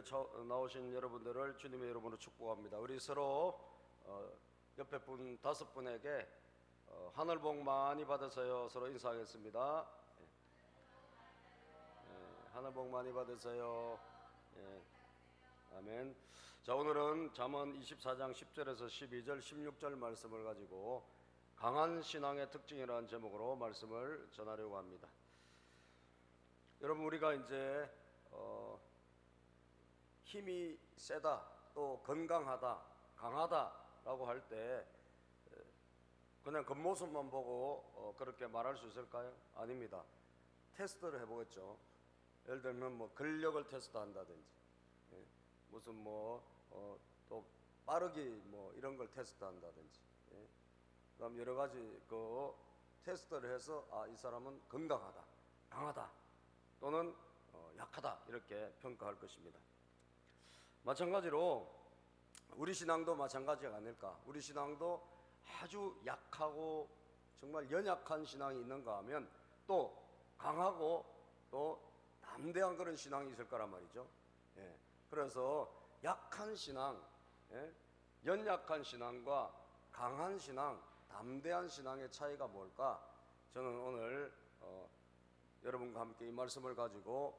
예배 나오신 여러분들을 주님의 이름으로 축복합니다. 우리 서로 옆에 분 5분에게 하늘 복 많이 받으세요. 서로 인사하겠습니다. 하늘 복 많이 받으세요. 아멘. 자, 오늘은 잠언 24장 10절에서 12절 16절 말씀을 가지고 강한 신앙의 특징이라는 제목으로 말씀을 전하려고 합니다. 여러분, 우리가 이제 힘이 세다, 또 건강하다, 강하다라고 할 때 그냥 겉모습만 보고 그렇게 말할 수 있을까요? 아닙니다. 테스트를 해보겠죠. 예를 들면 뭐 근력을 테스트한다든지, 무슨 또 빠르기 뭐 이런 걸 테스트한다든지, 그다음 여러 가지 그 테스트를 해서 이 사람은 건강하다, 강하다, 또는 약하다 이렇게 평가할 것입니다. 마찬가지로 우리 신앙도 마찬가지가 아닐까. 우리 신앙도 아주 약하고 정말 연약한 신앙이 있는가 하면 또 강하고 또 담대한 그런 신앙이 있을 거란 말이죠. 그래서 약한 신앙, 연약한 신앙과 강한 신앙, 담대한 신앙의 차이가 뭘까? 저는 오늘 여러분과 함께 이 말씀을 가지고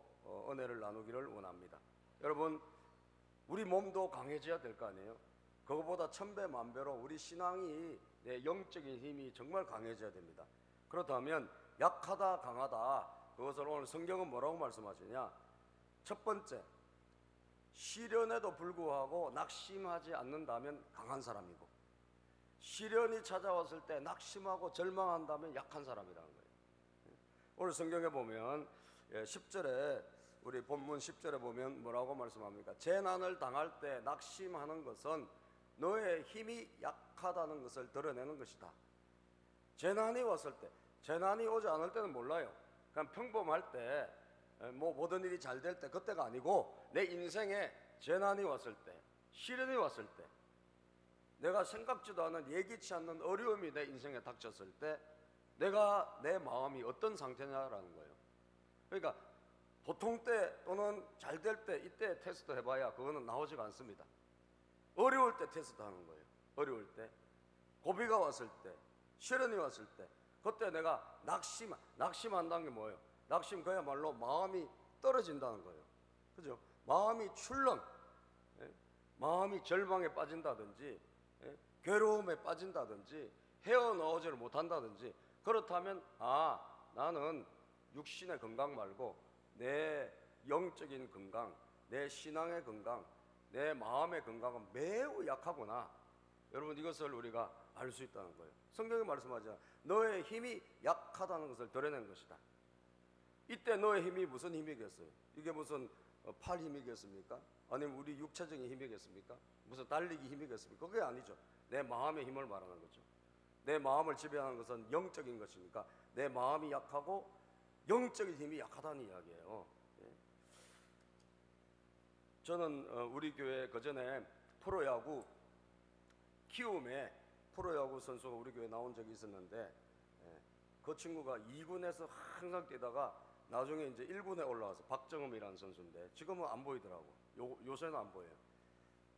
은혜를 나누기를 원합니다. 여러분, 우리 몸도 강해져야 될 거 아니에요? 그거보다 천배 만배로 우리 신앙이, 내 영적인 힘이 정말 강해져야 됩니다. 그렇다면 약하다, 강하다, 그것을 오늘 성경은 뭐라고 말씀하시냐? 첫 번째, 시련에도 불구하고 낙심하지 않는다면 강한 사람이고, 시련이 찾아왔을 때 낙심하고 절망한다면 약한 사람이라는 거예요. 오늘 성경에 보면 10절에, 우리 본문 10절에 보면 뭐라고 말씀합니까? 재난을 당할 때 낙심하는 것은 너의 힘이 약하다는 것을 드러내는 것이다. 재난이 왔을 때, 재난이 오지 않을 때는 몰라요. 그냥 평범할 때, 모든 일이 잘 될 때, 그때가 아니고 내 인생에 재난이 왔을 때, 시련이 왔을 때, 내가 생각지도 않은, 예기치 않는 어려움이 내 인생에 닥쳤을 때 내 마음이 어떤 상태냐라는 거예요. 그러니까 보통 때 또는 잘 될 때, 이때 테스트 해봐야 그거는 나오지가 않습니다. 어려울 때 테스트 하는 거예요. 어려울 때, 고비가 왔을 때, 시련이 왔을 때, 그때 내가 낙심한다는 게 뭐예요? 낙심, 그야말로 마음이 떨어진다는 거예요. 그죠? 마음이 출렁, 마음이 절망에 빠진다든지, 괴로움에 빠진다든지, 헤어나오지를 못한다든지. 그렇다면 나는 육신의 건강 말고 내 영적인 건강, 내 신앙의 건강, 내 마음의 건강은 매우 약하구나. 여러분, 이것을 우리가 알 수 있다는 거예요. 성경이 말씀하잖아요. 너의 힘이 약하다는 것을 드러낸 것이다. 이때 너의 힘이 무슨 힘이겠어요? 이게 무슨 팔 힘이겠습니까? 아니면 우리 육체적인 힘이겠습니까? 무슨 달리기 힘이겠습니까? 그게 아니죠. 내 마음의 힘을 말하는 거죠. 내 마음을 지배하는 것은 영적인 것이니까 내 마음이 약하고 영적인 힘이 약하다는 이야기예요. 저는 우리 교회 그전에 프로야구 키움에 프로야구 선수가 우리 교회에 나온 적이 있었는데, 그 친구가 2군에서 항상 뛰다가 나중에 이제 1군에 올라와서, 박정음이라는 선수인데 지금은 안 보이더라고. 요새는 안 보여요.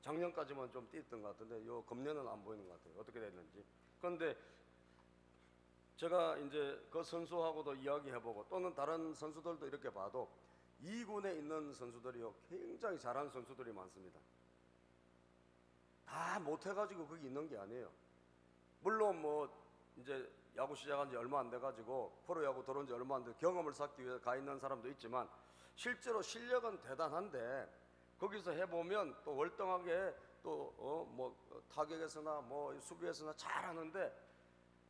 작년까지만 좀 뛰었던 것 같은데 금년은 안 보이는 것 같아요. 어떻게 됐는지. 그런데 제가 이제 그 선수하고도 이야기해보고, 또는 다른 선수들도 이렇게 봐도 2군에 있는 선수들이요, 굉장히 잘하는 선수들이 많습니다. 다 못해가지고 거기 있는 게 아니에요. 물론 이제 야구 시작한 지 얼마 안 돼가지고, 프로야구 들어온 지 얼마 안 돼 경험을 쌓기 위해서 가 있는 사람도 있지만, 실제로 실력은 대단한데 거기서 해보면 또 월등하게 또 타격에서나 수비에서나 잘하는데,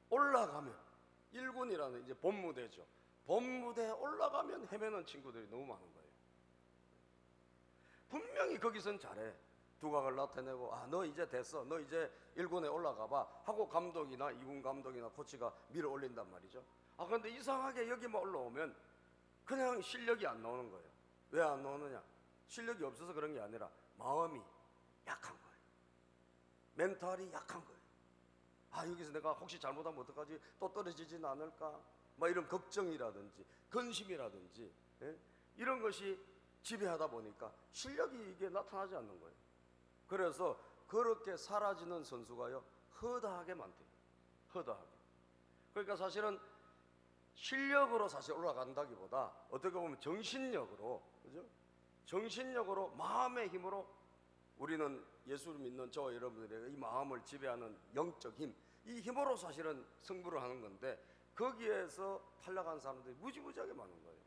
올라가면 1군이라는 이제 본무대죠. 본무대에 올라가면 헤매는 친구들이 너무 많은 거예요. 분명히 거기선 잘해. 두각을 나타내고, 너 이제 됐어, 너 이제 1군에 올라가봐 하고 감독이나 2군 감독이나 코치가 밀어 올린단 말이죠. 그런데 이상하게 여기만 올라오면 그냥 실력이 안 나오는 거예요. 왜 안 나오느냐? 실력이 없어서 그런 게 아니라 마음이 약한 거예요. 멘탈이 약한 거예요. 여기서 내가 혹시 잘못하면 어떡하지? 또 떨어지진 않을까? 이런 걱정이라든지 근심이라든지, 이런 것이 지배하다 보니까 실력이 이게 나타나지 않는 거예요. 그래서 그렇게 사라지는 선수가요, 허다하게 많대요. 허다하게. 그러니까 사실은 실력으로 사실 올라간다기보다 어떻게 보면 정신력으로, 그죠? 정신력으로, 마음의 힘으로 우리는 예수를 믿는 저와 여러분들에게 이 마음을 지배하는 영적 힘, 이 힘으로 사실은 승부를 하는 건데, 거기에서 탈락한 사람들이 무지무지하게 많은 거예요.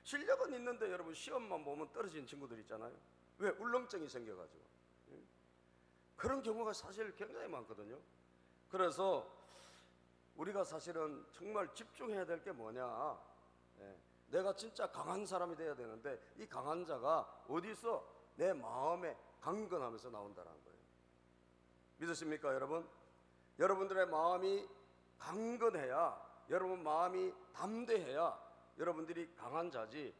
실력은 있는데 여러분 시험만 보면 떨어지는 친구들 있잖아요. 왜? 울렁증이 생겨가지고. 그런 경우가 사실 굉장히 많거든요. 그래서 우리가 사실은 정말 집중해야 될 게 뭐냐, 내가 진짜 강한 사람이 돼야 되는데, 이 강한 자가 어디서 내 마음에 강건하면서 나온다는 거예요. 믿으십니까 여러분? 여러분들의 마음이 강건해야, 여러분 마음이 담대해야 여러분들이 강한 자지,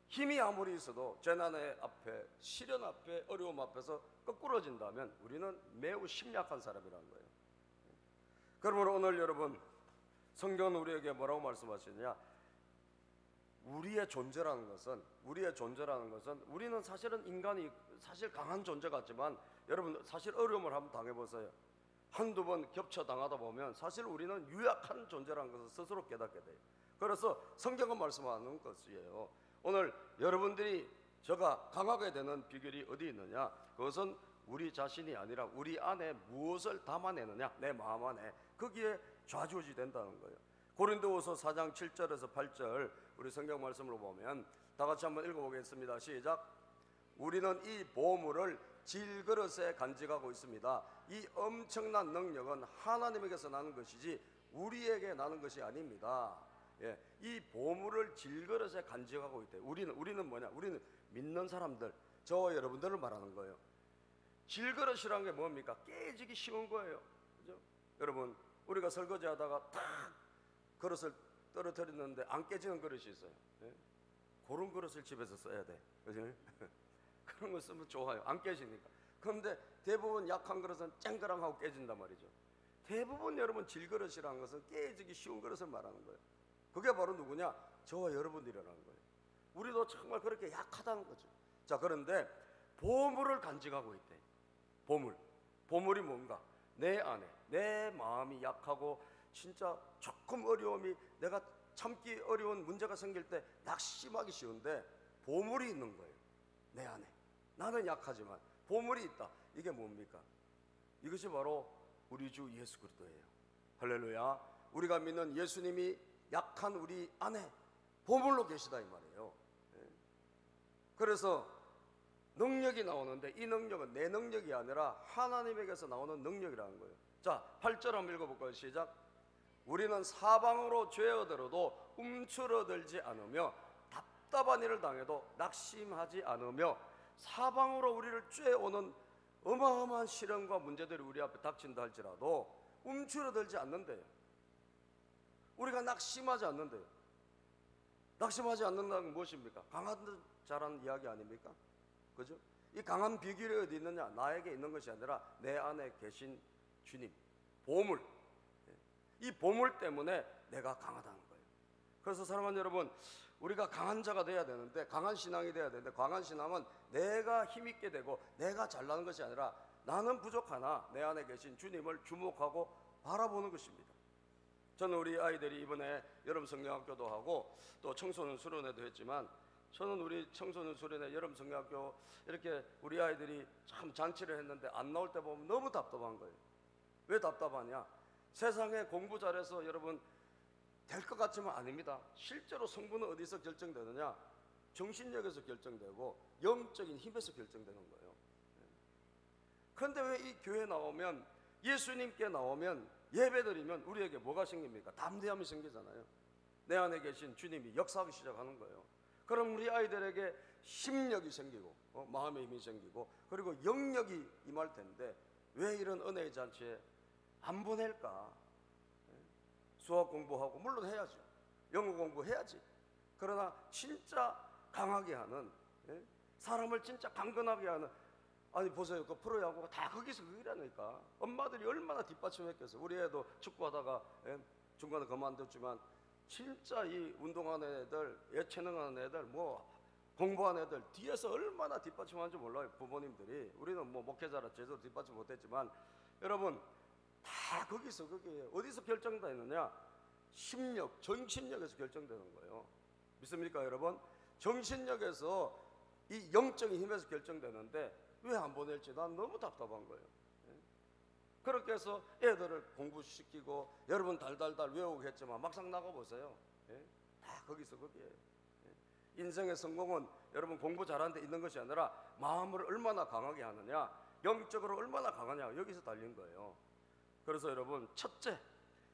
힘이 아무리 있어도 재난의 앞에, 시련 앞에, 어려움 앞에서 거꾸러진다면 우리는 매우 심약한 사람이라는 거예요. 그러므로 오늘 여러분, 성경은 우리에게 뭐라고 말씀하시느냐, 우리의 존재라는 것은 우리는 사실은 인간이 사실 강한 존재 같지만, 여러분 사실 어려움을 한번 당해보세요. 한두 번 겹쳐 당하다 보면 사실 우리는 유약한 존재라는 것을 스스로 깨닫게 돼요. 그래서 성경은 말씀하는 것이에요. 오늘 여러분들이 저가 강하게 되는 비결이 어디 있느냐, 그것은 우리 자신이 아니라 우리 안에 무엇을 담아내느냐, 내 마음 안에, 거기에 좌지우지 된다는 거예요. 고린도후서 4장 7절에서 8절 우리 성경 말씀으로 보면 다 같이 한번 읽어보겠습니다. 시작. 우리는 이 보물을 질그릇에 간직하고 있습니다. 이 엄청난 능력은 하나님에게서 나는 것이지 우리에게 나는 것이 아닙니다. 이 보물을 질그릇에 간직하고 있대. 우리는 뭐냐? 우리는 믿는 사람들, 저와 여러분들을 말하는 거예요. 질그릇이란 게 뭡니까? 깨지기 쉬운 거예요. 그죠? 여러분, 우리가 설거지 하다가 탁 그릇을 떨어뜨렸는데 안 깨지는 그릇이 있어요. 그런 그릇을 집에서 써야 돼. 그죠? 그런 거 쓰면 좋아요. 안 깨지니까. 그런데 대부분 약한 그릇은 쨍그랑하고 깨진단 말이죠. 대부분 여러분 질그릇이라는 것은 깨지기 쉬운 그릇을 말하는 거예요. 그게 바로 누구냐? 저와 여러분들이라는 거예요. 우리도 정말 그렇게 약하다는 거죠. 자, 그런데 보물을 간직하고 있대. 보물이 뭔가? 내 안에, 내 마음이 약하고 진짜 조금 어려움이, 내가 참기 어려운 문제가 생길 때 낙심하기 쉬운데 보물이 있는 거예요. 내 안에. 나는 약하지만 보물이 있다. 이게 뭡니까? 이것이 바로 우리 주 예수 그리스도예요. 할렐루야. 우리가 믿는 예수님이 약한 우리 안에 보물로 계시다 이 말이에요. 그래서 능력이 나오는데 이 능력은 내 능력이 아니라 하나님에게서 나오는 능력이라는 거예요. 자, 8절 한번 읽어볼까요? 시작. 우리는 사방으로 죄어들어도 움츠러들지 않으며 답답한 일을 당해도 낙심하지 않으며, 사방으로 우리를 쬐오는 어마어마한 시련과 문제들이 우리 앞에 닥친다 할지라도 움츠러들지 않는데요. 우리가 낙심하지 않는데요. 낙심하지 않는다는 건 무엇입니까? 강한 자라는 이야기 아닙니까? 그죠? 이 강한 비결이 어디 있느냐? 나에게 있는 것이 아니라 내 안에 계신 주님, 보물. 이 보물 때문에 내가 강하다는 거예요. 그래서 사랑하는 여러분, 우리가 강한 자가 돼야 되는데, 강한 신앙이 돼야 되는데, 강한 신앙은 내가 힘있게 되고 내가 잘나는 것이 아니라 나는 부족하나 내 안에 계신 주님을 주목하고 바라보는 것입니다. 저는 우리 아이들이 이번에 여름 성경학교도 하고 또 청소년 수련회도 했지만, 저는 우리 청소년 수련회 여름 성경학교 이렇게 우리 아이들이 참 잔치를 했는데 안 나올 때 보면 너무 답답한 거예요. 왜 답답하냐? 세상에 공부 잘해서 여러분 될 것 같지만 아닙니다. 실제로 성분은 어디서 결정되느냐? 정신력에서 결정되고 영적인 힘에서 결정되는 거예요. 그런데 왜 이 교회 나오면, 예수님께 나오면, 예배드리면 우리에게 뭐가 생깁니까? 담대함이 생기잖아요. 내 안에 계신 주님이 역사하기 시작하는 거예요. 그럼 우리 아이들에게 심력이 생기고 마음의 힘이 생기고 그리고 영역이 임할 텐데 왜 이런 은혜의 잔치에 안 보낼까? 수학 공부하고 물론 해야죠. 영어 공부해야지. 그러나 진짜 강하게 하는, 사람을 진짜 강건하게 하는, 아니 보세요, 그 프로야구가 다 거기서 그기라니까. 엄마들이 얼마나 뒷받침했겠어요. 우리 애도 축구하다가 중간에 그만뒀지만 진짜 이 운동하는 애들, 예체능하는 애들 뭐 공부한 애들 뒤에서 얼마나 뒷받침하는지 몰라요. 부모님들이. 우리는 뭐 목회자라 제대로 뒷받침 못했지만, 여러분 다 거기서 거기에 어디서 결정되느냐? 심력, 정신력에서 결정되는 거예요. 믿습니까 여러분? 정신력에서 이 영적인 힘에서 결정되는데 왜 안 보낼지 난 너무 답답한 거예요. 그렇게 해서 애들을 공부시키고 여러분 달달달 외우게 했지만 막상 나가보세요. 다 거기서 거기에. 인생의 성공은 여러분 공부 잘하는 데 있는 것이 아니라 마음을 얼마나 강하게 하느냐, 영적으로 얼마나 강하냐, 여기서 달린 거예요. 그래서 여러분, 첫째,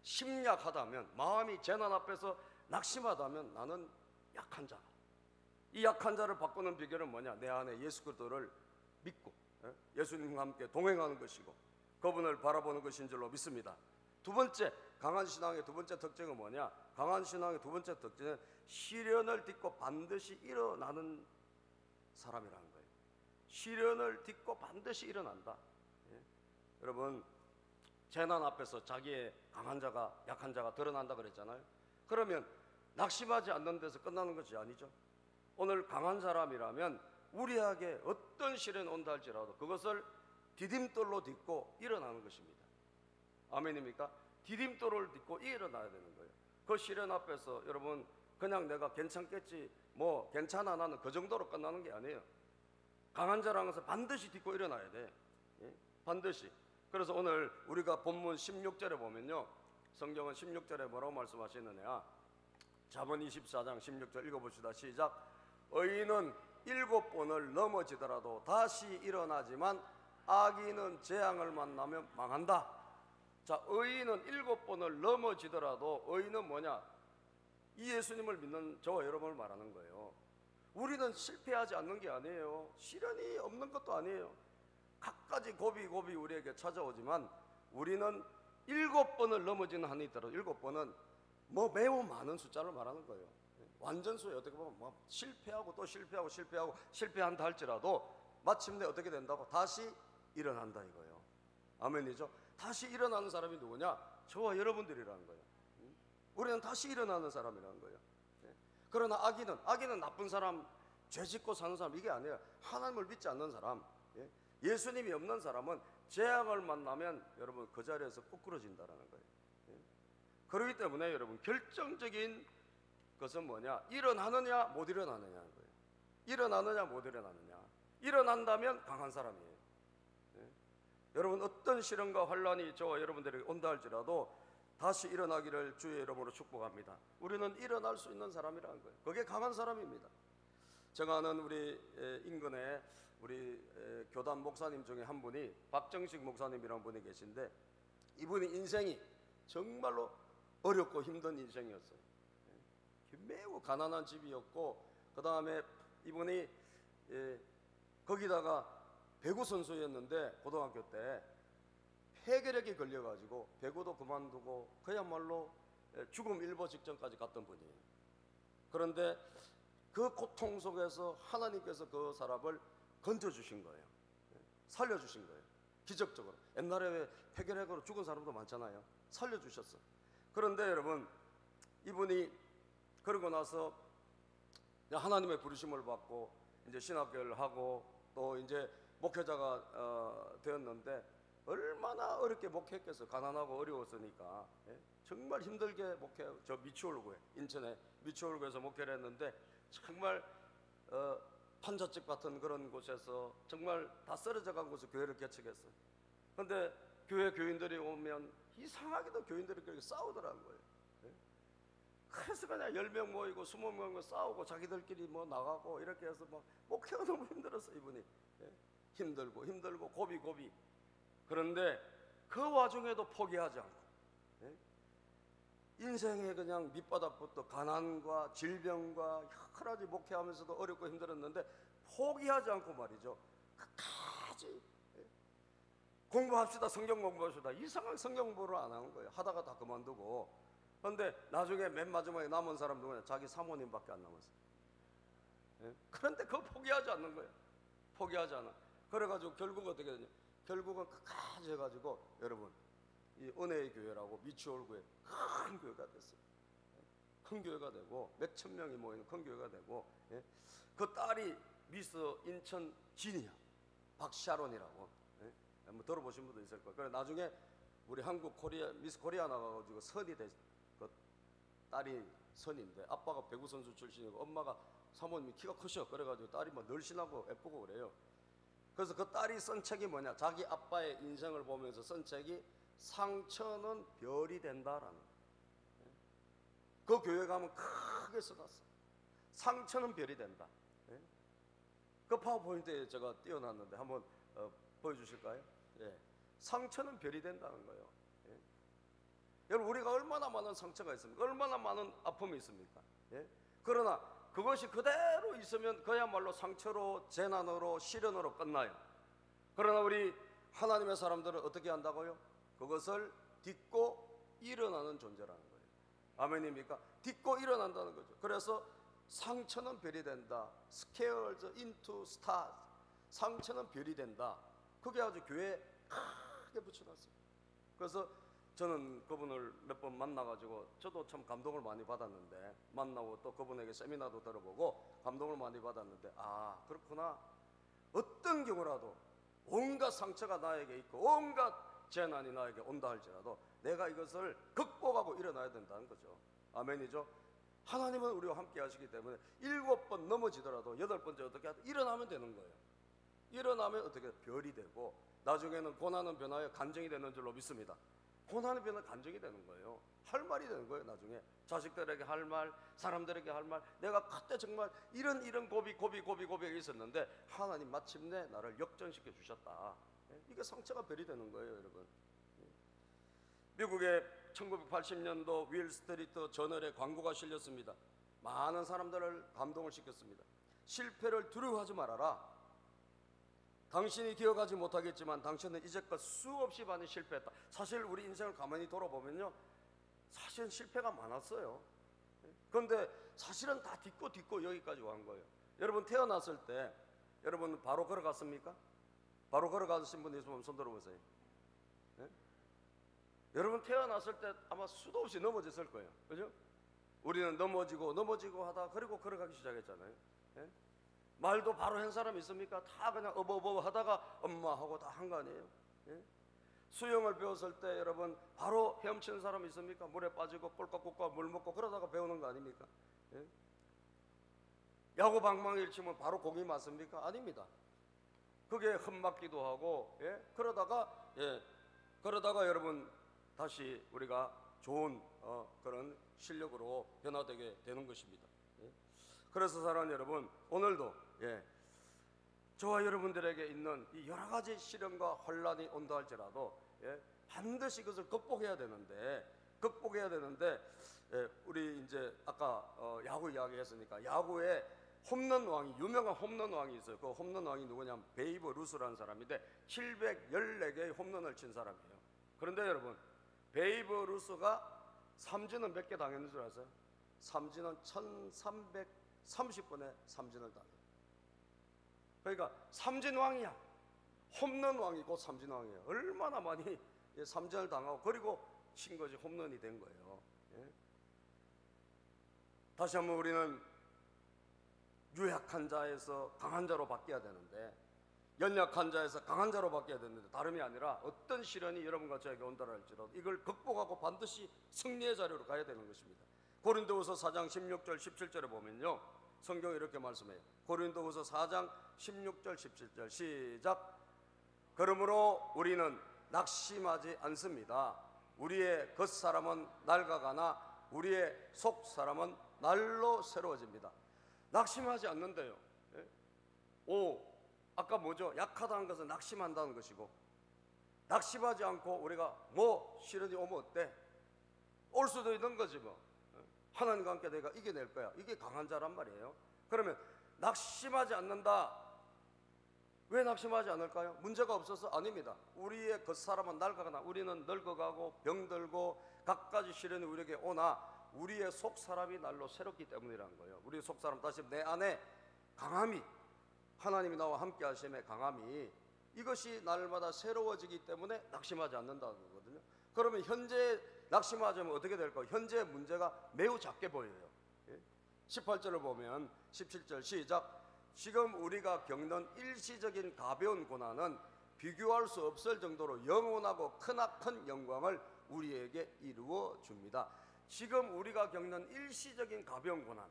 심약하다면, 마음이 재난 앞에서 낙심하다면 나는 약한 자. 이 약한 자를 바꾸는 비결은 뭐냐? 내 안에 예수 그리스도를 믿고 예수님과 함께 동행하는 것이고 그분을 바라보는 것인 줄로 믿습니다. 두 번째, 강한 신앙의 두 번째 특징은 뭐냐? 강한 신앙의 두 번째 특징은 시련을 딛고 반드시 일어나는 사람이라는 거예요. 시련을 딛고 반드시 일어난다. 여러분, 재난 앞에서 자기의 강한 자가 약한 자가 드러난다 그랬잖아요. 그러면 낙심하지 않는 데서 끝나는 것이 아니죠. 오늘 강한 사람이라면 우리에게 어떤 시련이 온다 할지라도 그것을 디딤돌로 딛고 일어나는 것입니다. 아멘입니까? 디딤돌을 딛고 일어나야 되는 거예요. 그 시련 앞에서 여러분 그냥 내가 괜찮겠지, 뭐 괜찮아, 나는 그 정도로 끝나는 게 아니에요. 강한 자라는 것은 반드시 딛고 일어나야 돼. 반드시. 그래서 오늘 우리가 본문 16절에 보면요, 성경은 16절에 뭐라고 말씀하시느냐? 잠언 24장 16절 읽어봅시다. 시작. 의인은 7번을 넘어지더라도 다시 일어나지만 악인은 재앙을 만나면 망한다. 자, 의인은 7번을 넘어지더라도, 의인은 뭐냐? 이 예수님을 믿는 저와 여러분을 말하는 거예요. 우리는 실패하지 않는 게 아니에요. 시련이 없는 것도 아니에요. 갖가지 고비 우리에게 찾아오지만 우리는 7번을 넘어지는 한이 있더라도 7번은 뭐 매우 많은 숫자를 말하는 거예요. 완전수에 어떻게 보면 뭐 실패하고 또 실패하고 실패한다 할지라도 마침내 어떻게 된다고? 다시 일어난다 이거예요. 아멘이죠? 다시 일어나는 사람이 누구냐? 저와 여러분들이라는 거예요. 우리는 다시 일어나는 사람이라는 거예요. 그러나 악인은 나쁜 사람, 죄 짓고 사는 사람, 이게 아니에요. 하나님을 믿지 않는 사람, 예수님이 없는 사람은 재앙을 만나면 여러분 그 자리에서 부끄러진다라는 거예요. 그렇기 때문에 여러분 결정적인 것은 뭐냐? 일어나느냐 못 일어나느냐는 거예요. 일어나느냐 못 일어나느냐. 일어난다면 강한 사람이에요. 여러분 어떤 시련과 환란이 저와 여러분들에게 온다 할지라도 다시 일어나기를 주의 이름으로 축복합니다. 우리는 일어날 수 있는 사람이라는 거예요. 그게 강한 사람입니다. 제가 아는 우리 인근에 우리 교단 목사님 중에 한 분이 박정식 목사님이라는 분이 계신데, 이분이 인생이 정말로 어렵고 힘든 인생이었어요. 매우 가난한 집이었고, 그 다음에 이분이 거기다가 배구 선수였는데 고등학교 때 폐결핵이 걸려가지고 배구도 그만두고 그야말로 죽음 일보 직전까지 갔던 분이에요. 그런데 그 고통 속에서 하나님께서 그 사람을 건져주신 거예요. 살려주신 거예요. 기적적으로. 옛날에 왜 폐결핵으로 죽은 사람도 많잖아요. 살려주셨어. 그런데 여러분, 이분이 그러고 나서 하나님의 부르심을 받고 이제 신학교를 하고 또 이제 목회자가 되었는데, 얼마나 어렵게 목회했겠어요. 가난하고 어려웠으니까. 정말 힘들게 목회, 저 미추홀구에, 인천에 미추홀구에서 목회를 했는데 정말 판잣집 같은 그런 곳에서 정말 다 쓰러져 간 곳에 교회를 개척했어요. 그런데 교회 교인들이 오면 이상하게도 교인들이 그렇게 싸우더라는 거예요. 그래서 그냥 10명 모이고 20명 모이고 싸우고 자기들끼리 뭐 나가고 이렇게 해서 막 목회가 너무 힘들었어. 이분이 힘들고 고비. 그런데 그 와중에도 포기하지 않고 인생의 그냥 밑바닥부터 가난과 질병과 여러 가지 목회하면서도 어렵고 힘들었는데 포기하지 않고 말이죠, 끝까지 공부합시다, 성경 공부합시다. 이상한 성경 공부를 안 하는 거예요. 하다가 다 그만두고. 그런데 나중에 맨 마지막에 남은 사람 누구냐? 자기 사모님밖에 안 남았어요. 그런데 그거 포기하지 않는 거예요. 포기하지 않아. 그래가지고 결국 어떻게 되냐? 결국은 끝까지 해가지고 여러분 이 은혜의 교회라고 미추홀구에 큰 교회가 됐어요. 큰 교회가 되고 몇천 명이 모이는 큰 교회가 되고, 예? 그 딸이 미스 인천 진이야. 박샤론이라고. 예? 한번 들어보신 분도 있을 거예요. 그래 나중에 우리 한국 미스 코리아 나가가지고 선이 그 딸이 선인데, 아빠가 배구 선수 출신이고 엄마가 사모님이 키가 크셔. 그래가지고 딸이 막 늘씬하고 예쁘고 그래요. 그래서 그 딸이 쓴 책이 뭐냐, 자기 아빠의 인생을 보면서 쓴 책이 상처는 별이 된다라는 거예요. 그 교회 가면 크게 써놨어. 상처는 별이 된다. 그 파워포인트에 제가 띄워놨는데 한번 보여주실까요? 예. 상처는 별이 된다는 거예요. 예. 여러분, 우리가 얼마나 많은 상처가 있습니까? 얼마나 많은 아픔이 있습니까? 예. 그러나 그것이 그대로 있으면 그야말로 상처로, 재난으로, 시련으로 끝나요. 그러나 우리 하나님의 사람들은 어떻게 한다고요? 그것을 딛고 일어나는 존재라는 거예요. 아멘입니까? 딛고 일어난다는 거죠. 그래서 상처는 별이 된다. Scared into stars. 상처는 별이 된다. 그게 아주 교회에 크게 붙여놨어요. 그래서 저는 그분을 몇 번 만나가지고 저도 참 감동을 많이 받았는데, 만나고 또 그분에게 세미나도 들어보고 감동을 많이 받았는데, 아 그렇구나. 어떤 경우라도 온갖 상처가 나에게 있고 온갖 재난이 나에게 온다 할지라도 내가 이것을 극복하고 일어나야 된다는 거죠. 아멘이죠. 하나님은 우리와 함께 하시기 때문에 7번 넘어지더라도 8번째 어떻게 하든 일어나면 되는 거예요. 일어나면 어떻게 별이 되고 나중에는 고난은 변화에 간증이 되는 줄로 믿습니다. 고난은 변화 간증이 되는 거예요. 할 말이 되는 거예요. 나중에 자식들에게 할 말, 사람들에게 할 말. 내가 그때 정말 이런 고비가 있었는데 하나님 마침내 나를 역전시켜 주셨다. 이게 상처가 별이 되는 거예요, 여러분. 미국의 1980년도 윌 스트리트 저널에 광고가 실렸습니다. 많은 사람들을 감동을 시켰습니다. 실패를 두려워하지 말아라. 당신이 기억하지 못하겠지만 당신은 이제껏 수없이 많이 실패했다. 사실 우리 인생을 가만히 돌아보면요, 사실은 실패가 많았어요. 그런데 사실은 다 딛고 여기까지 온 거예요. 여러분 태어났을 때 여러분 바로 걸어갔습니까? 바로 걸어가신 분 있으면 손 들어보세요. 네? 여러분 태어났을 때 아마 수도 없이 넘어졌을 거예요. 그죠? 우리는 넘어지고 하다 그리고 걸어가기 시작했잖아요. 네? 말도 바로 한 사람 있습니까? 다 그냥 어버버버 하다가 엄마 하고 다 한 거 아니에요? 예? 수영을 배웠을 때 여러분 바로 헤엄치는 사람 있습니까? 물에 빠지고 꼴깍꼴깍 물 먹고 그러다가 배우는 거 아닙니까? 예? 야구 방망이를 치면 바로 공이 맞습니까? 아닙니다. 그게 흠맞기도 하고, 예? 그러다가 여러분 다시 우리가 좋은 그런 실력으로 변화되게 되는 것입니다. 예? 그래서 사랑하는 여러분, 오늘도 저와 여러분들에게 있는 이 여러 가지 시련과 혼란이 온다 할지라도 반드시 그것을 극복해야 되는데 우리 이제 아까 야구 이야기했으니까 야구에 홈런 왕이, 유명한 홈런 왕이 있어요. 그 홈런 왕이 누구냐면 베이브 루스라는 사람인데 714개의 홈런을 친 사람이에요. 그런데 여러분, 베이브 루스가 삼진은 몇 개 당했는 줄 아세요? 삼진은 1330번의 삼진을 당해요. 그러니까 삼진왕이야. 홈런왕이고 삼진왕이에요. 얼마나 많이 삼진을 당하고 그리고 친 것이 홈런이 된 거예요. 다시 한번 우리는 유약한 자에서 강한 자로 바뀌어야 되는데, 연약한 자에서 강한 자로 바뀌어야 되는데, 다름이 아니라 어떤 시련이 여러분과 저에게 온다 할지라도 이걸 극복하고 반드시 승리의 자리로 가야 되는 것입니다. 고린도후서 4장 16절 17절에 보면요, 성경이 이렇게 말씀해요. 고린도후서 4장 16절 17절 시작. 그러므로 우리는 낙심하지 않습니다. 우리의 겉사람은 낡아가나 우리의 속사람은 날로 새로워집니다. 낙심하지 않는데요. 아까 뭐죠? 약하다는 것은 낙심한다는 것이고, 낙심하지 않고 우리가 시련이 오면 어때? 올 수도 있는 거지 뭐. 하나님과 함께 내가 이겨낼 거야. 이게 강한 자란 말이에요. 그러면 낙심하지 않는다. 왜 낙심하지 않을까요? 문제가 없어서? 아닙니다. 우리의 겉사람은 낡아가나 우리는 늙어가고 병들고 갖가지 시련이 우리에게 오나 우리의 속사람이 날로 새롭기 때문이라는 거예요. 우리의 속사람, 다시 내 안에 강함이, 하나님이 나와 함께 하심의 강함이, 이것이 날마다 새로워지기 때문에 낙심하지 않는다는 거거든요. 그러면 현재 낙심하자면 어떻게 될까? 현재 문제가 매우 작게 보여요. 18절을 보면 17절 시작. 지금 우리가 겪는 일시적인 가벼운 고난은 비교할 수 없을 정도로 영원하고 크나큰 영광을 우리에게 이루어 줍니다. 지금 우리가 겪는 일시적인 가벼운 고난,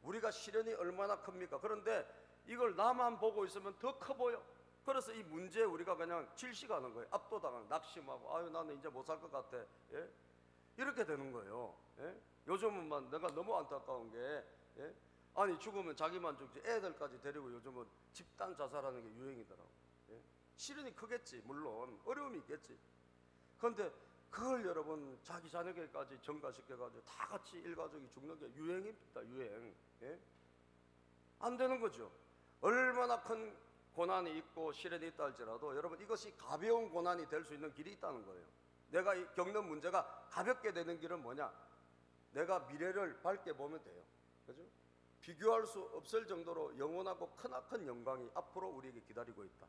우리가 시련이 얼마나 큽니까? 그런데 이걸 나만 보고 있으면 더 커 보여. 그래서 이 문제에 우리가 그냥 질식하는 거예요. 압도당하는, 낙심하고, 아유 나는 이제 못 살 것 같아. 예? 이렇게 되는 거예요. 예? 요즘은 내가 너무 안타까운 게, 예? 아니 죽으면 자기만 죽지 애들까지 데리고 요즘은 집단 자살하는 게 유행이더라고. 예? 시련이 크겠지, 물론 어려움이 있겠지. 그런데 그걸 여러분 자기 자녀에게까지 전가시켜가지고 다 같이 일가족이 죽는 게 유행입니다. 유행. 예? 안 되는 거죠. 얼마나 큰 고난이 있고 시련이 있다 할지라도 여러분 이것이 가벼운 고난이 될 수 있는 길이 있다는 거예요. 내가 겪는 문제가 가볍게 되는 길은 뭐냐? 내가 미래를 밝게 보면 돼요. 그죠? 비교할 수 없을 정도로 영원하고 크나큰 영광이 앞으로 우리에게 기다리고 있다.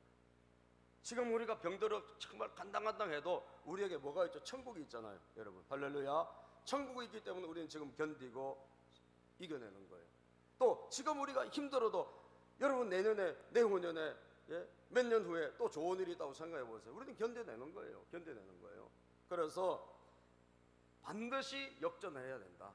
지금 우리가 병들어 정말 간당간당해도 우리에게 뭐가 있죠? 천국이 있잖아요. 여러분 할렐루야. 천국이 있기 때문에 우리는 지금 견디고 이겨내는 거예요. 또 지금 우리가 힘들어도 여러분 내년에, 내후년에, 예? 몇 년 후에 또 좋은 일이 있다고 생각해 보세요. 우리는 견뎌내는 거예요. 견뎌내는 거예요. 그래서 반드시 역전해야 된다.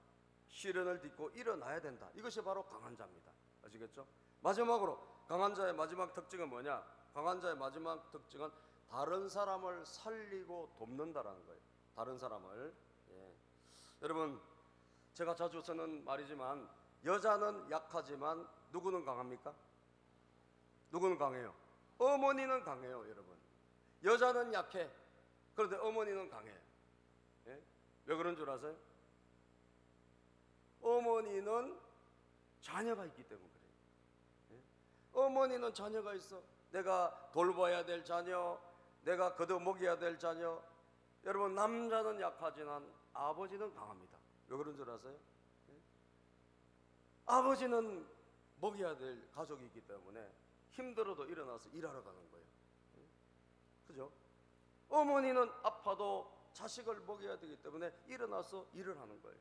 시련을 딛고 일어나야 된다. 이것이 바로 강한 자입니다. 아시겠죠? 마지막으로 강한 자의 마지막 특징은 뭐냐? 강한 자의 마지막 특징은 다른 사람을 살리고 돕는다라는 거예요. 다른 사람을. 예. 여러분 제가 자주 쓰는 말이지만 여자는 약하지만 누구는 강합니까? 누구는 강해요? 어머니는 강해요. 여러분 여자는 약해. 그런데 어머니는 강해. 예? 왜 그런 줄 아세요? 어머니는 자녀가 있기 때문에 그래요. 예? 어머니는 자녀가 있어. 내가 돌봐야 될 자녀, 내가 걷어먹여야 될 자녀. 여러분 남자는 약하지만 아버지는 강합니다. 왜 그런 줄 아세요? 예? 아버지는 먹여야 될 가족이 있기 때문에 힘들어도 일어나서 일하러 가는 거예요. 예? 그죠? 어머니는 아파도 자식을 먹여야 되기 때문에 일어나서 일을 하는 거예요.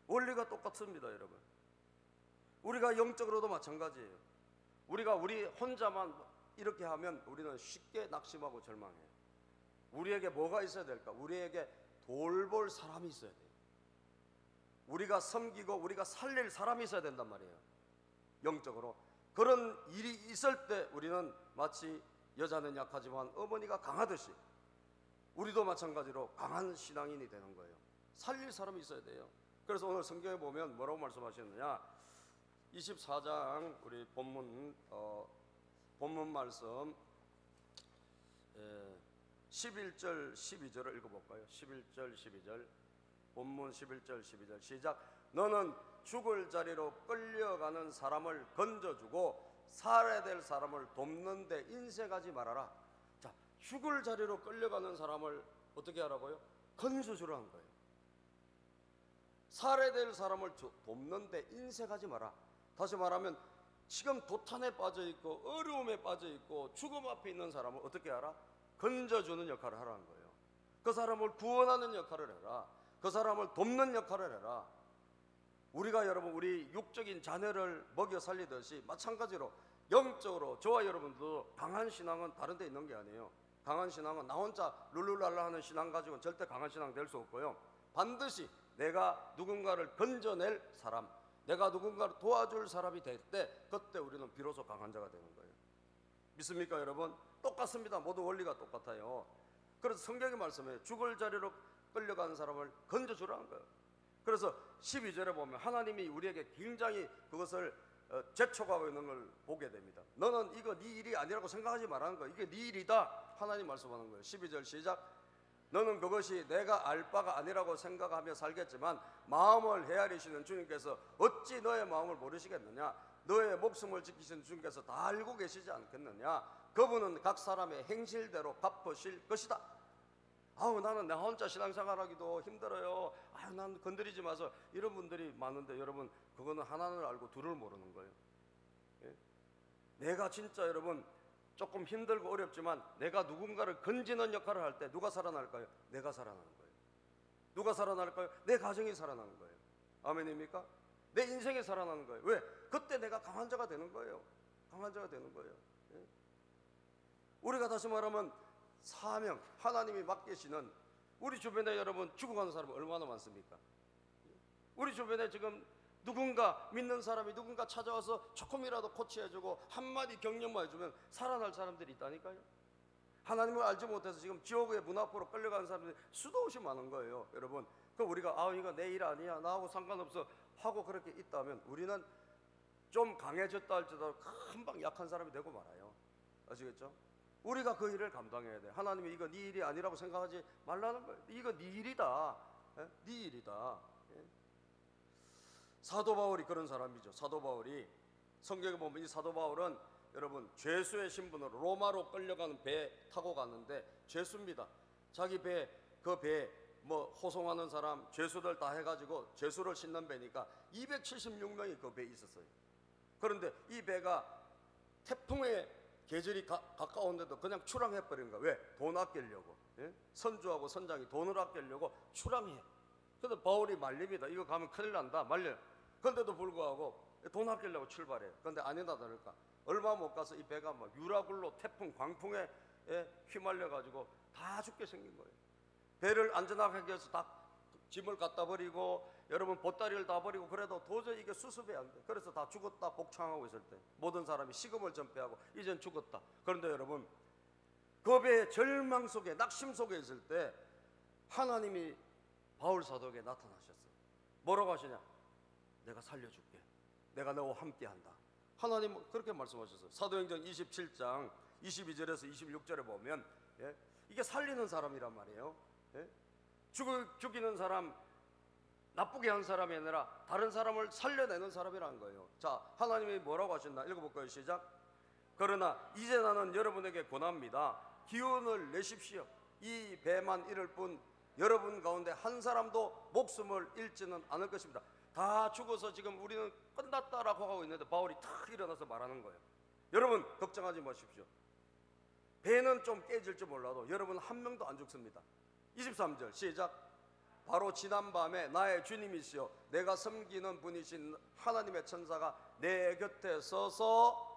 원리가 똑같습니다. 여러분 우리가 영적으로도 마찬가지예요. 우리가 우리 혼자만 이렇게 하면 우리는 쉽게 낙심하고 절망해요. 우리에게 뭐가 있어야 될까? 우리에게 돌볼 사람이 있어야 돼요. 우리가 섬기고 우리가 살릴 사람이 있어야 된단 말이에요. 영적으로 그런 일이 있을 때 우리는 마치 여자는 약하지만 어머니가 강하듯이 우리도 마찬가지로 강한 신앙인이 되는 거예요. 살릴 사람이 있어야 돼요. 그래서 오늘 성경에 보면 뭐라고 말씀하셨느냐? 24장 우리 본문 말씀 11절 12절을 읽어볼까요? 11절 12절 본문 11절 12절 시작. 너는 죽을 자리로 끌려가는 사람을 건져주고 살아야 될 사람을 돕는 데 인색하지 말아라. 자, 죽을 자리로 끌려가는 사람을 어떻게 하라고요? 건져주라는 거예요. 살아야 될 사람을 돕는 데 인색하지 마라. 다시 말하면 지금 도탄에 빠져있고 어려움에 빠져있고 죽음 앞에 있는 사람을 어떻게 하라? 건져주는 역할을 하라는 거예요. 그 사람을 구원하는 역할을 해라. 그 사람을 돕는 역할을 해라. 우리가 여러분 우리 육적인 자녀를 먹여 살리듯이 마찬가지로 영적으로 저와 여러분도 강한 신앙은 다른 데 있는 게 아니에요. 강한 신앙은 나 혼자 룰루랄라 하는 신앙 가지고는 절대 강한 신앙 될 수 없고요. 반드시 내가 누군가를 건져낼 사람, 내가 누군가를 도와줄 사람이 될 때 그때 우리는 비로소 강한 자가 되는 거예요. 믿습니까 여러분? 똑같습니다. 모두 원리가 똑같아요. 그래서 성경이 말씀해요. 죽을 자리로 끌려가는 사람을 건져주라는 거예요. 그래서 12절에 보면 하나님이 우리에게 굉장히 그것을 재촉하고 있는 걸 보게 됩니다. 너는 이거 네 일이 아니라고 생각하지 말라는 거예요. 이게 네 일이다. 하나님 말씀하는 거예요. 12절 시작. 너는 그것이 내가 알 바가 아니라고 생각하며 살겠지만 마음을 헤아리시는 주님께서 어찌 너의 마음을 모르시겠느냐? 너의 목숨을 지키시는 주님께서 다 알고 계시지 않겠느냐? 그분은 각 사람의 행실대로 갚으실 것이다. 아우 나는 내 혼자 신앙생활하기도 힘들어요. 아유 난 건드리지 마서 이런 분들이 많은데 여러분 그거는 하나를 알고 둘을 모르는 거예요. 예? 내가 진짜 여러분 조금 힘들고 어렵지만 내가 누군가를 건지는 역할을 할 때 누가 살아날까요? 내가 살아나는 거예요. 누가 살아날까요? 내 가정이 살아나는 거예요. 아멘입니까? 내 인생이 살아나는 거예요. 왜? 그때 내가 강한 자가 되는 거예요. 강한 자가 되는 거예요. 예? 우리가 다시 말하면 사명, 하나님이 맡기시는, 우리 주변에 여러분 죽어가는 사람이 얼마나 많습니까? 우리 주변에 지금 누군가 믿는 사람이 누군가 찾아와서 조금이라도 코치해주고 한마디 격려만 해주면 살아날 사람들이 있다니까요. 하나님을 알지 못해서 지금 지옥의 문 앞으로 끌려가는 사람들이 수도 없이 많은 거예요. 여러분, 그 우리가 이거 내 일 아니야, 나하고 상관없어 하고 그렇게 있다면 우리는 좀 강해졌다 할지라도 금방 약한 사람이 되고 말아요. 아시겠죠? 우리가 그 일을 감당해야 돼. 하나님이 이거 네 일이 아니라고 생각하지 말라는 거예요. 이거 네 일이다. 네 일이다. 예? 사도 바울이 그런 사람이죠. 사도 바울이 성경에 보면 이 사도 바울은 여러분 죄수의 신분으로 로마로 끌려가는 배 타고 갔는데 죄수입니다. 자기 배, 그 배 뭐 호송하는 사람 죄수들 다 해가지고 죄수를 싣는 배니까 276명이 그 배에 있었어요. 그런데 이 배가 태풍의 계절이 가까운데도 그냥 출항해버린 거야. 왜? 돈 아끼려고. 예? 선주하고 선장이 돈을 아끼려고 출항해. 그래서 바울이 말립니다. 이거 가면 큰일 난다 말려. 그런데도 불구하고 돈 아끼려고 출발해요. 그런데 아니다 다를까 얼마 못 가서 이 배가 막 유라굴로 태풍 광풍에 휘말려가지고 다 죽게 생긴 거예요. 배를 안전하게 하기 위해서 다 짐을 갖다 버리고 여러분 보따리를 다 버리고 그래도 도저히 이게 수습이 안 돼. 그래서 다 죽었다 복창하고 있을 때 모든 사람이 식음을 전폐하고 이젠 죽었다. 그런데 여러분 그 배의 절망 속에 낙심 속에 있을 때 하나님이 바울 사도에게 나타나셨어요. 뭐라고 하시냐? 내가 살려줄게. 내가 너와 함께한다. 하나님 그렇게 말씀하셨어요. 사도행전 27장 22절에서 26절에 보면 이게 살리는 사람이란 말이에요. 죽이는 사람, 나쁘게 한 사람이 아니라 다른 사람을 살려내는 사람이라는 거예요. 자, 하나님이 뭐라고 하셨나 읽어볼까요? 시작. 그러나 이제 나는 여러분에게 권합니다. 기운을 내십시오. 이 배만 잃을 뿐 여러분 가운데 한 사람도 목숨을 잃지는 않을 것입니다. 다 죽어서 지금 우리는 끝났다라고 하고 있는데 바울이 탁 일어나서 말하는 거예요. 여러분 걱정하지 마십시오. 배는 좀 깨질지 몰라도 여러분 한 명도 안 죽습니다. 23절 시작. 바로 지난밤에 나의 주님이시여 내가 섬기는 분이신 하나님의 천사가 내 곁에 서서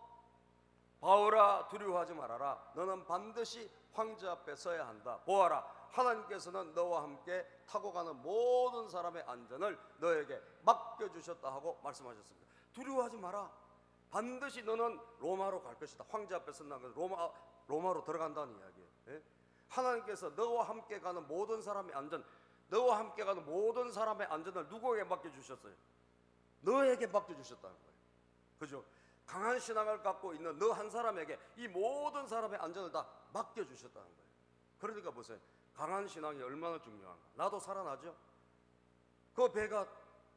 바울아 두려워하지 말아라. 너는 반드시 황제 앞에 서야 한다. 보아라 하나님께서는 너와 함께 타고 가는 모든 사람의 안전을 너에게 맡겨주셨다 하고 말씀하셨습니다. 두려워하지 마라. 반드시 너는 로마로 갈 것이다. 황제 앞에 선다는 것은 로마로 들어간다는 이야기예요. 하나님께서 너와 함께 가는 모든 사람의 안전, 너와 함께 가는 모든 사람의 안전을 누구에게 맡겨주셨어요? 너에게 맡겨주셨다는 거예요. 그죠? 강한 신앙을 갖고 있는 너 한 사람에게 이 모든 사람의 안전을 다 맡겨주셨다는 거예요. 그러니까 보세요. 강한 신앙이 얼마나 중요한가. 나도 살아나죠. 그 배가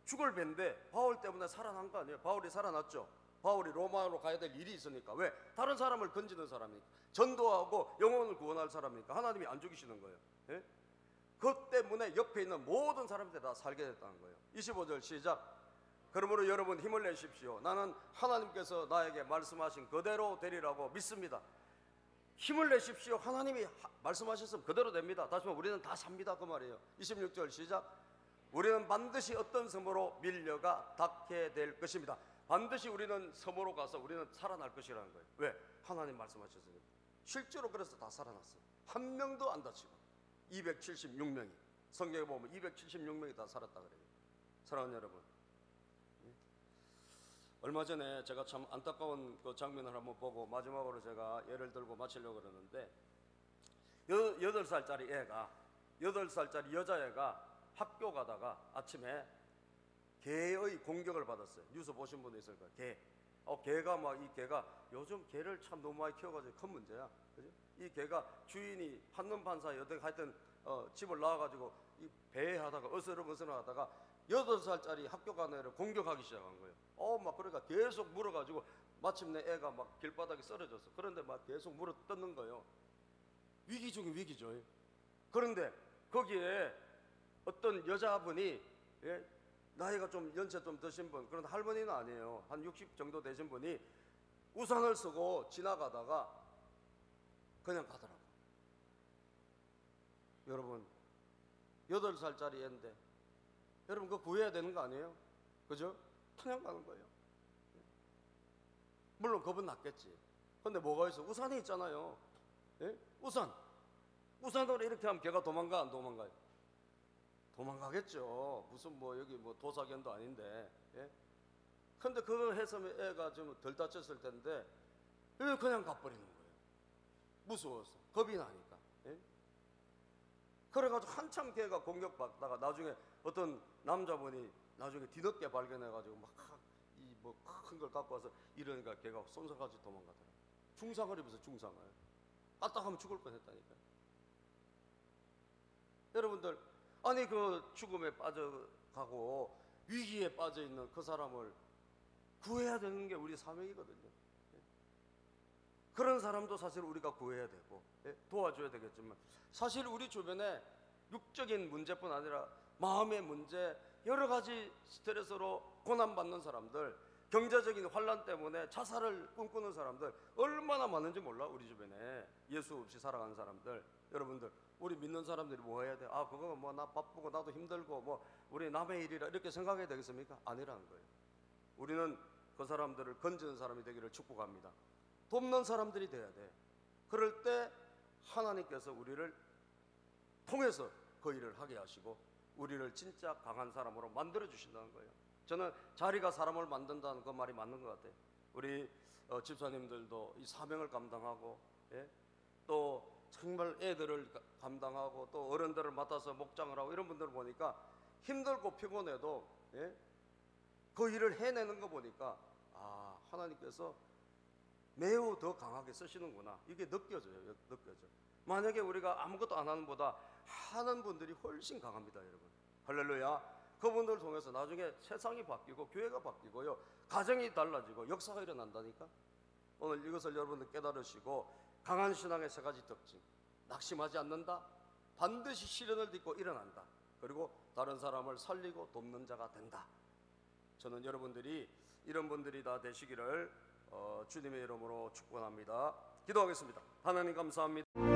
죽을 배인데 바울 때문에 살아난 거 아니에요. 바울이 살아났죠. 바울이 로마로 가야 될 일이 있으니까. 왜? 다른 사람을 건지는 사람이니까. 전도하고 영혼을 구원할 사람이니까 하나님이 안 죽이시는 거예요. 예? 그 때문에 옆에 있는 모든 사람들이 다 살게 됐다는 거예요. 25절 시작. 그러므로 여러분 힘을 내십시오. 나는 하나님께서 나에게 말씀하신 그대로 되리라고 믿습니다. 힘을 내십시오. 하나님이 말씀하셨으면 그대로 됩니다. 다시 말해 우리는 다 삽니다 그 말이에요. 26절 시작. 우리는 반드시 어떤 섬으로 밀려가 닿게 될 것입니다. 반드시 우리는 섬으로 가서 우리는 살아날 것이라는 거예요. 왜? 하나님 말씀하셨으니까. 실제로 그래서 다 살아났어요. 한 명도 안 다치고 276명이 성경에 보면 276명이 다 살았다 그래요. 사랑하는 여러분, 얼마 전에 제가 참 안타까운 그 장면을 한번 보고 마지막으로 제가 예를 들고 마치려고 그러는데 8살짜리 애가 8살짜리 여자애가 학교 가다가 아침에 개의 공격을 받았어요. 뉴스 보신 분도 있을 거예요. 개. 개가 막 이 개가 요즘 개를 참 너무 많이 키워가지고 큰 문제야. 그죠? 이 개가 주인이 한눈판 사이에 어떻게 하여튼 집을 나와가지고 이 배회하다가 어스름어스름 하다가 8살짜리 학교 가는 애를 공격하기 시작한 거예요. 막 그러니까 계속 물어가지고 마침내 애가 막 길바닥에 쓰러졌어. 그런데 막 계속 물어 뜯는 거예요. 위기 중에 위기죠. 그런데 거기에 어떤 여자분이 나이가 좀 연세 좀 드신 분, 그런데 할머니는 아니에요. 한 60 정도 되신 분이 우산을 쓰고 지나가다가 그냥 가더라고. 여러분, 8살짜리 애인데 여러분 그거 구해야 되는 거 아니에요? 그죠? 그냥 가는 거예요. 물론 겁은 났겠지. 근데 뭐가 있어? 우산이 있잖아요. 예? 우산으로 이렇게 하면 걔가 도망가 안 도망가요? 도망가겠죠. 무슨 뭐 여기 뭐 도사견도 아닌데. 예? 근데 그거 해서 애가 좀 덜 다쳤을 텐데 그냥 가버리는 거예요. 무서워서 겁이 나니까. 예? 그래가지고 한참 걔가 공격받다가 나중에 어떤 남자분이 나중에 뒤늦게 발견해가지고 막 이 뭐 큰 걸 갖고 와서 이러니까 걔가 쏜사가지고 도망가더라. 중상을 입어서 중상을 까딱하면 죽을 뻔했다니까. 여러분들 아니 그 죽음에 빠져가고 위기에 빠져 있는 그 사람을 구해야 되는 게 우리 사명이거든요. 그런 사람도 사실 우리가 구해야 되고 도와줘야 되겠지만 사실 우리 주변에 육적인 문제뿐 아니라 마음의 문제, 여러 가지 스트레스로 고난받는 사람들, 경제적인 환란 때문에 자살을 꿈꾸는 사람들 얼마나 많은지 몰라. 우리 주변에 예수 없이 살아가는 사람들. 여러분들 우리 믿는 사람들이 뭐 해야 돼? 아 그거 뭐 나 바쁘고 나도 힘들고 뭐 우리 남의 일이라 이렇게 생각해야 되겠습니까? 아니라는 거예요. 우리는 그 사람들을 건지는 사람이 되기를 축복합니다. 돕는 사람들이 돼야 돼. 그럴 때 하나님께서 우리를 통해서 그 일을 하게 하시고 우리를 진짜 강한 사람으로 만들어 주신다는 거예요. 저는 자리가 사람을 만든다는 그 말이 맞는 것 같아요. 우리 집사님들도 이 사명을 감당하고 또 정말 애들을 감당하고 또 어른들을 맡아서 목장을 하고 이런 분들을 보니까 힘들고 피곤해도 그 일을 해내는 거 보니까 아 하나님께서 매우 더 강하게 쓰시는구나 이게 느껴져요. 만약에 우리가 아무것도 안 하는 보다 하는 분들이 훨씬 강합니다. 여러분 할렐루야. 그분들 통해서 나중에 세상이 바뀌고 교회가 바뀌고요 가정이 달라지고 역사가 일어난다니까. 오늘 이것을 여러분들 깨달으시고 강한 신앙의 3가지 특징. 낙심하지 않는다, 반드시 시련을 딛고 일어난다, 그리고 다른 사람을 살리고 돕는 자가 된다. 저는 여러분들이 이런 분들이 다 되시기를 주님의 이름으로 축원합니다. 기도하겠습니다. 하나님 감사합니다.